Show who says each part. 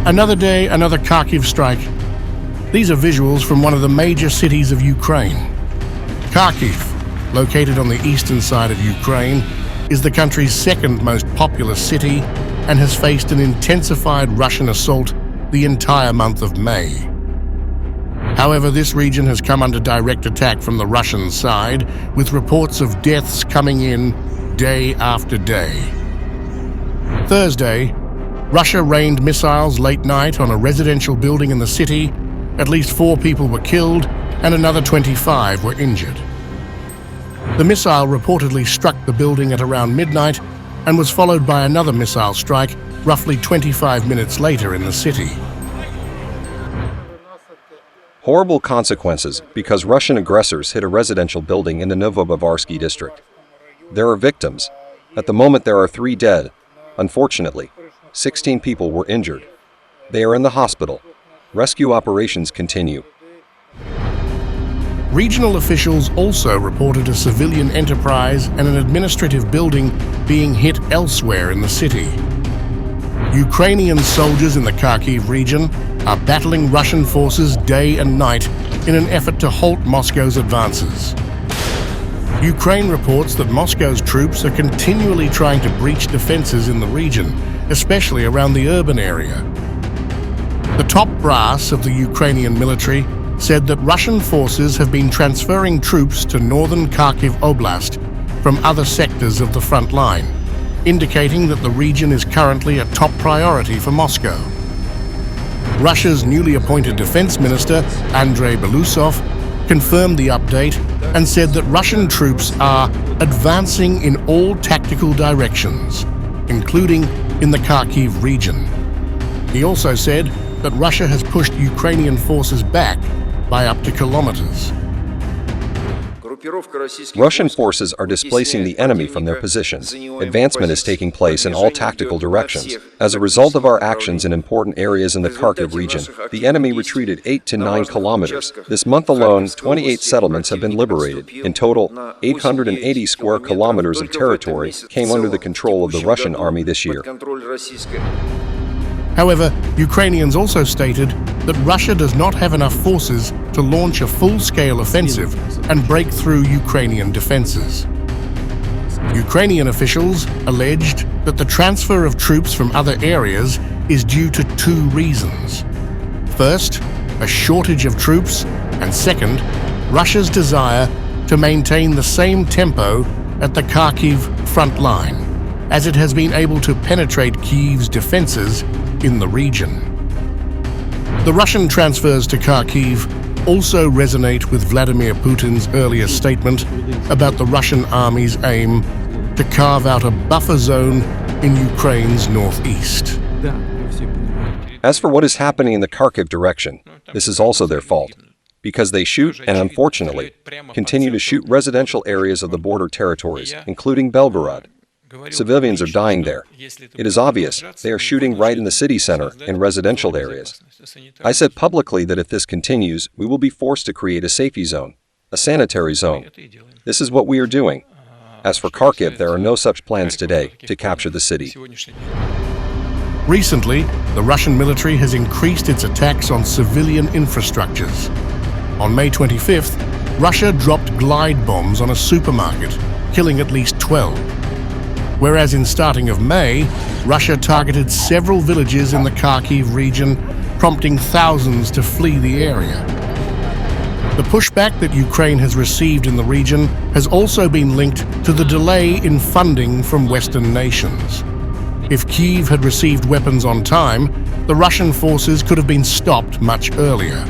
Speaker 1: Another day, another Kharkiv strike. These are visuals from one of the major cities of Ukraine. Kharkiv, located on the eastern side of Ukraine, is the country's second most populous city and has faced an intensified Russian assault the entire month of May. However, this region has come under direct attack from the Russian side, with reports of deaths coming in day after day. Thursday, Russia rained missiles late night on a residential building in the city. At least 4 people were killed and another 25 were injured. The missile reportedly struck the building at around midnight and was followed by another missile strike roughly 25 minutes later in the city.
Speaker 2: Horrible consequences because Russian aggressors hit a residential building in the Novobavarsky district. There are victims. At the moment there are 3 dead. Unfortunately, 16 people were injured. They are in the hospital. Rescue operations continue.
Speaker 1: Regional officials also reported a civilian enterprise and an administrative building being hit elsewhere in the city. Ukrainian soldiers in the Kharkiv region are battling Russian forces day and night in an effort to halt Moscow's advances. Ukraine reports that Moscow's troops are continually trying to breach defenses in the region, especially around the urban area. The top brass of the Ukrainian military said that Russian forces have been transferring troops to northern Kharkiv Oblast from other sectors of the front line, indicating that the region is currently a top priority for Moscow. Russia's newly appointed defense minister, Andrei Belousov, confirmed the update and said that Russian troops are advancing in all tactical directions, including in the Kharkiv region. He also said that Russia has pushed Ukrainian forces back by up to kilometers.
Speaker 2: Russian forces are displacing the enemy from their positions. Advancement is taking place in all tactical directions. As a result of our actions in important areas in the Kharkiv region, the enemy retreated 8 to 9 kilometers. This month alone, 28 settlements have been liberated. In total, 880 square kilometers of territory came under the control of the Russian army this year.
Speaker 1: However, Ukrainians also stated that Russia does not have enough forces to launch a full-scale offensive and break through Ukrainian defenses. Ukrainian officials alleged that the transfer of troops from other areas is due to 2 reasons. First, a shortage of troops, and second, Russia's desire to maintain the same tempo at the Kharkiv front line, as it has been able to penetrate Kyiv's defenses in the region. The Russian transfers to Kharkiv also resonate with Vladimir Putin's earlier statement about the Russian army's aim to carve out a buffer zone in Ukraine's northeast.
Speaker 2: As for what is happening in the Kharkiv direction, this is also their fault, because they shoot and, unfortunately, continue to shoot residential areas of the border territories, including Belgorod. Civilians are dying there. It is obvious they are shooting right in the city center in residential areas. I said publicly that if this continues, we will be forced to create a safety zone, a sanitary zone. This is what we are doing. As for Kharkiv, there are no such plans today to capture the city.
Speaker 1: Recently, the Russian military has increased its attacks on civilian infrastructures. On May 25th, Russia dropped glide bombs on a supermarket, killing at least 12. Whereas in starting of May, Russia targeted several villages in the Kharkiv region, prompting thousands to flee the area. The pushback that Ukraine has received in the region has also been linked to the delay in funding from Western nations. If Kyiv had received weapons on time, the Russian forces could have been stopped much earlier.